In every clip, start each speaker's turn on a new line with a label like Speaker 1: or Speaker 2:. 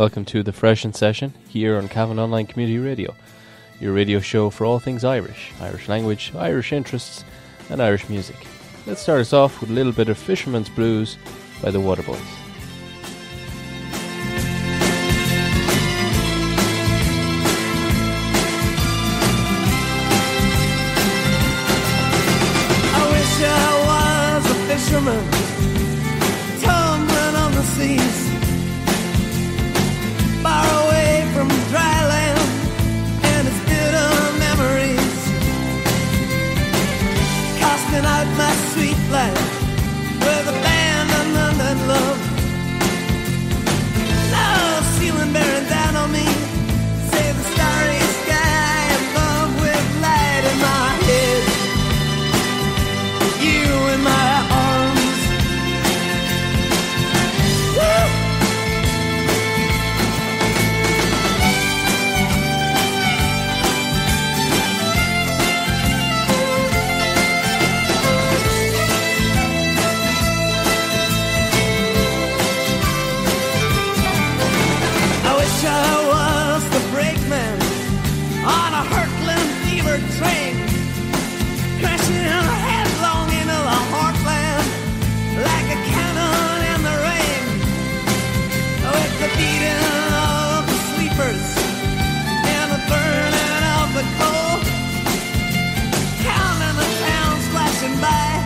Speaker 1: Welcome to the Freshin Session here on Cavan Online Community Radio, your radio show for all things Irish, Irish language, Irish interests, and Irish music. Let's start us off with a little bit of Fisherman's Blues by the Waterboys.
Speaker 2: I wish I was a fisherman, tumbling on the seas, far away from dry land and its bitter memories, casting out my sweet life with abandonment and love. Now ceiling bearing down on me, save the starry sky above with light in my head, you in my arms. Woo! Train crashing headlong into the heartland like a cannon in the rain, with the beating of the sleepers and the burning of the coal, counting the towns flashing by,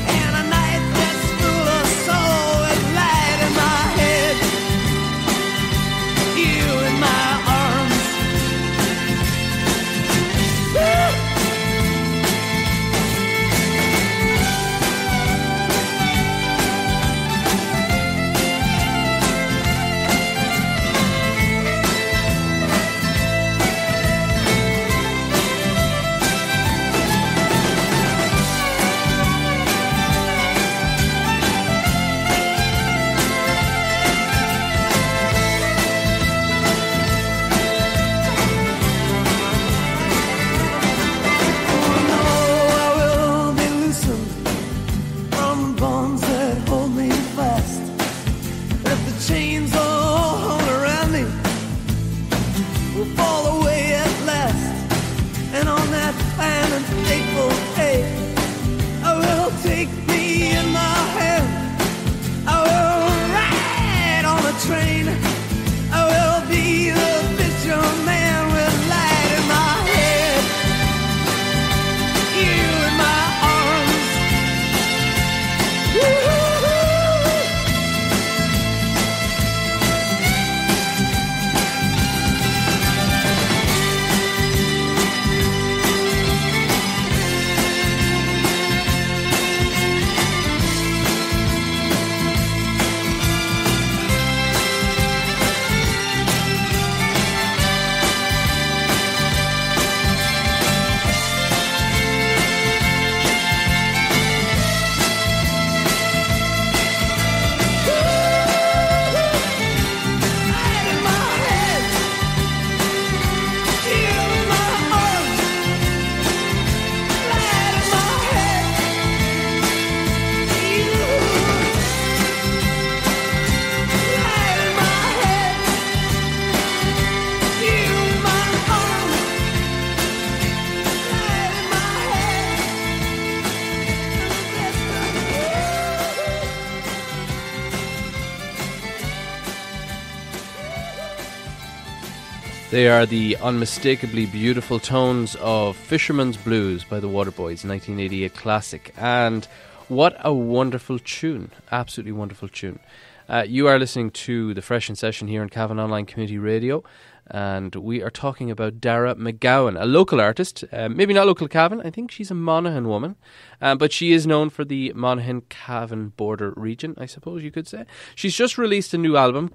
Speaker 2: and a night that's full of soul with light in my head, you in my arms.
Speaker 1: They are the unmistakably beautiful tones of Fisherman's Blues by the Waterboys, 1988 classic. And what a wonderful tune. Absolutely wonderful tune. You are listening to the Freshin Session here on Cavan Online Community Radio. And we are talking about Dara MacGabhann, a local artist. Maybe not local Cavan. I think she's a Monaghan woman. But she is known for the Monaghan-Cavan border region, I suppose you could say. She's just released a new album,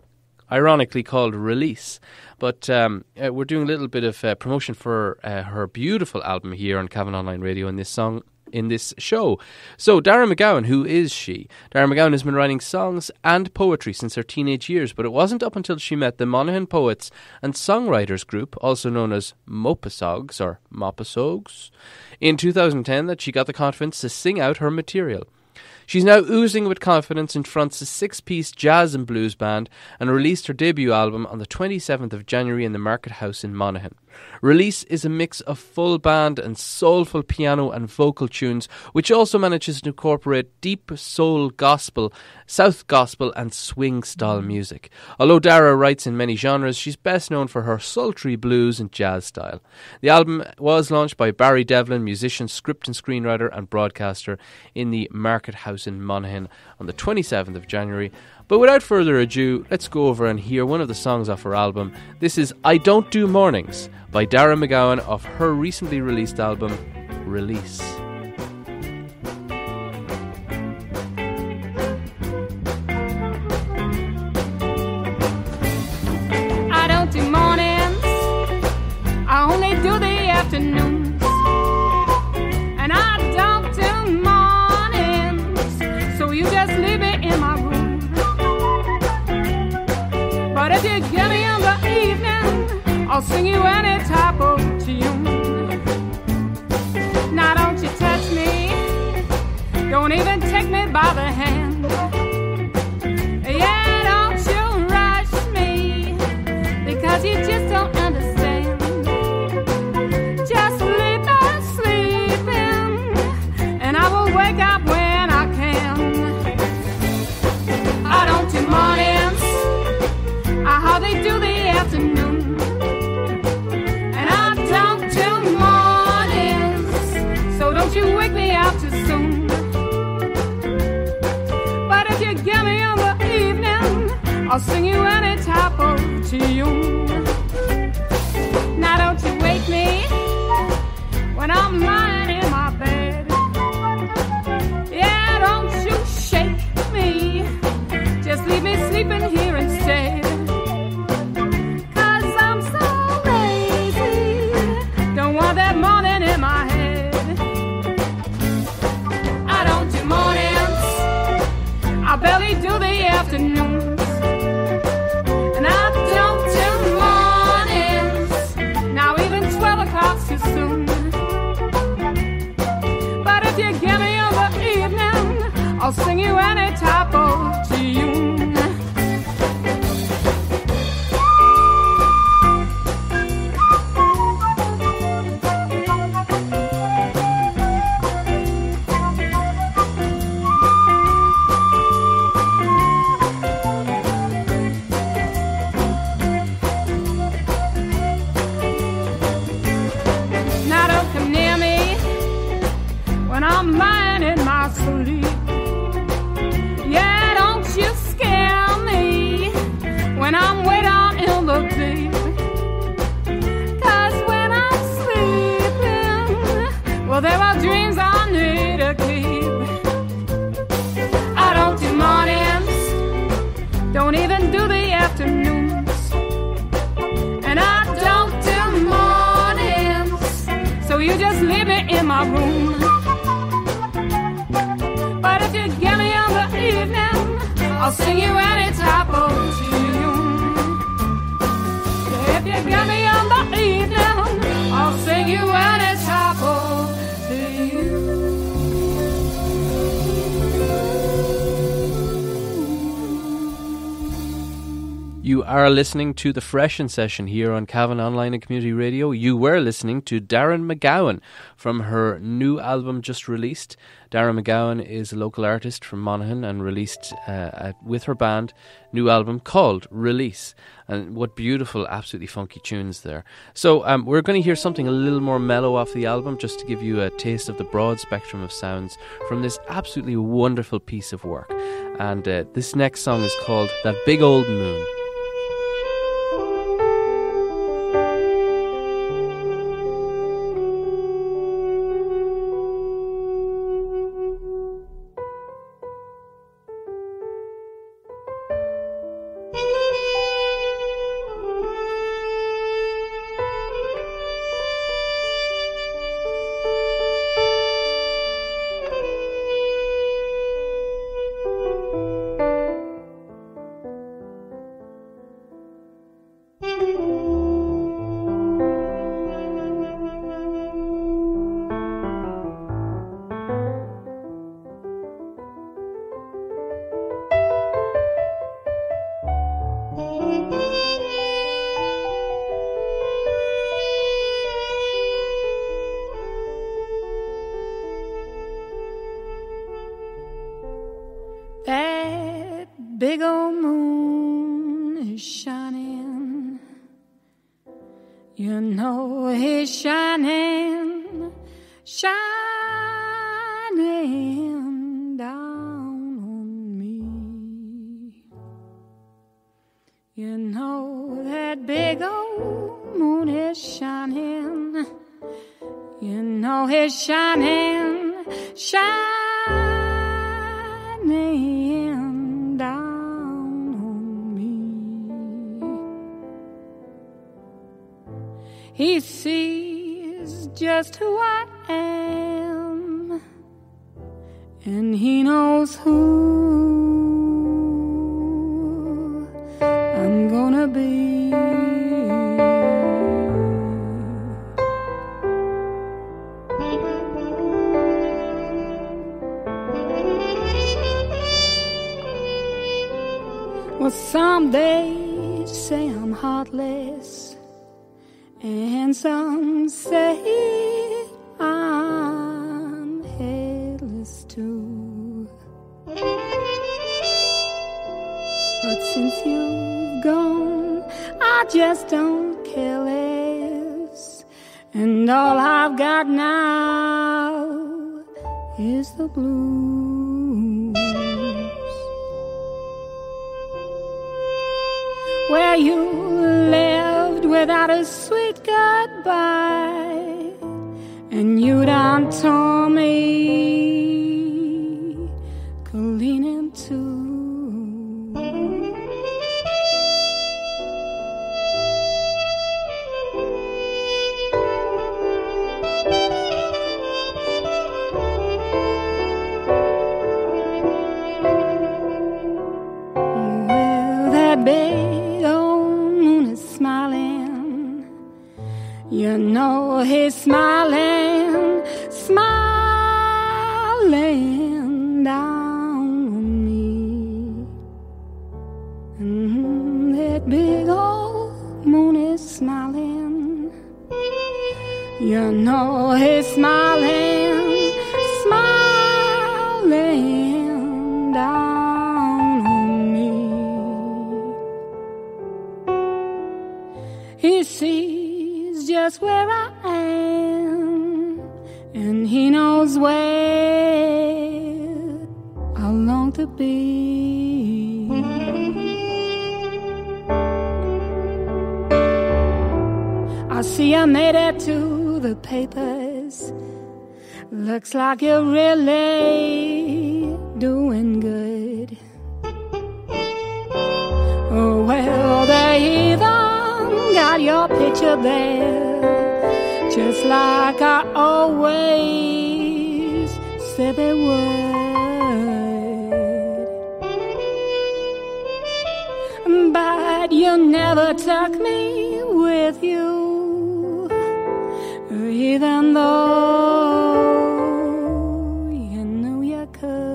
Speaker 1: ironically called Release. But we're doing a little bit of promotion for her beautiful album here on Cavan Online Radio in this show. So Dara MacGabhann, who is she? Dara MacGabhann has been writing songs and poetry since her teenage years, but it wasn't up until she met the Monaghan Poets and Songwriters group, also known as Mopasogs or Mopasogs, in 2010 that she got the confidence to sing out her material. She's now oozing with confidence and fronts a 6-piece jazz and blues band and released her debut album on the 27th of January in the Market House in Monaghan. Release is a mix of full band and soulful piano and vocal tunes, which also manages to incorporate deep soul gospel, south gospel and swing style music. Although Dara writes in many genres, she's best known for her sultry blues and jazz style. The album was launched by Barry Devlin, musician, script and screenwriter and broadcaster, in the Market House in Monaghan on the 27th of January. But without further ado, let's go over and hear one of the songs off her album. This is I Don't Do Mornings by Dara MacGabhann off her recently released album, Release.
Speaker 3: I don't do mornings, I only do the afternoons. And I don't do mornings, so you just leave me in my room. But if you get me in the evening, I'll sing you any type of tune. Now don't you touch me, don't even take me by the hand. Yeah, don't you rush me, because you just don't understand. Just leave me sleeping, and I will wake up when I can. I don't do mornings, I hardly do the afternoon. And I don't do mornings, so don't you wake me up too soon. But if you get me in the evening, I'll sing you any type of tune. Now don't you wake me when I'm lying in my bed. Yeah, don't you shake me, just leave me sleeping here instead. That morning in my head. I don't do mornings, I barely do the afternoons. And I don't do mornings, now even 12 o'clock's too soon. But if you get me in the evening, I'll sing you any type of tune. I'm lying in my sleep. Yeah, don't you scare me when I'm way down in the deep. 'Cause when I'm sleeping, well, there are dreams I need to keep. I don't do mornings, don't even do the afternoons. And I don't do mornings, so you just leave me in my room. But if you get me in the evening, I'll sing you any type of tune. If you get me in the evening, I'll sing you any type of tune.
Speaker 1: You are listening to the Freshin Session here on Cavan Online and Community Radio. You were listening to Dara MacGabhann from her new album just released. Dara MacGabhann is a local artist from Monaghan and released with her band new album called Release. And what beautiful, absolutely funky tunes there. So we're going to hear something a little more mellow off the album, just to give you a taste of the broad spectrum of sounds from this absolutely wonderful piece of work. And this next song is called That Big Old Moon.
Speaker 3: That big old moon is shining. You know he's shining, shining down on me. You know that big old moon is shining. You know he's shining, shining down on me. He sees just who I am, and he knows who I'm gonna be. Well, some days say I'm heartless, and some say I'm headless too. But since you've gone, I just don't care less, and all I've got now is the blues. Where you lived without a sweet goodbye, and you done tore me clean in two. Well, that big old moon is smiling. You know he's smiling, smiling down on me. That big old moon is smiling. You know he's smiling, smiling down on me. He sees just where I am, and he knows where I long to be. I see I made it to the papers. Looks like you're really doing good. Oh, well, they even got your picture there, just like I always said they would. But you never took me with you, even though you knew you could.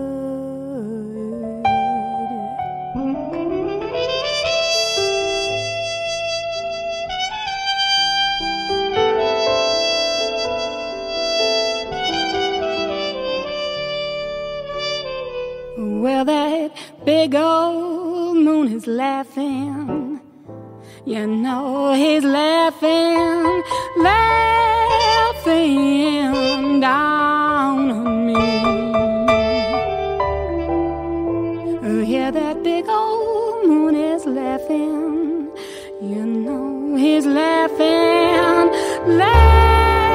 Speaker 3: Well, that big old moon is laughing. You know he's laughing, laughing down on me. Oh, yeah, that big old moon is laughing. You know he's laughing, laughing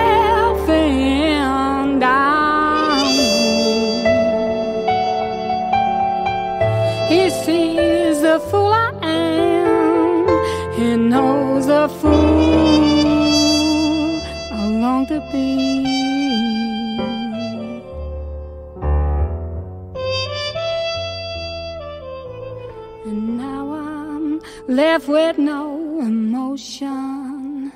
Speaker 3: down on me. He sees the fool I am. He knows the fool I long to be. And now I'm left with no emotion,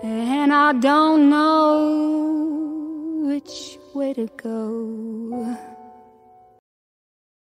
Speaker 3: and I don't know which way to go.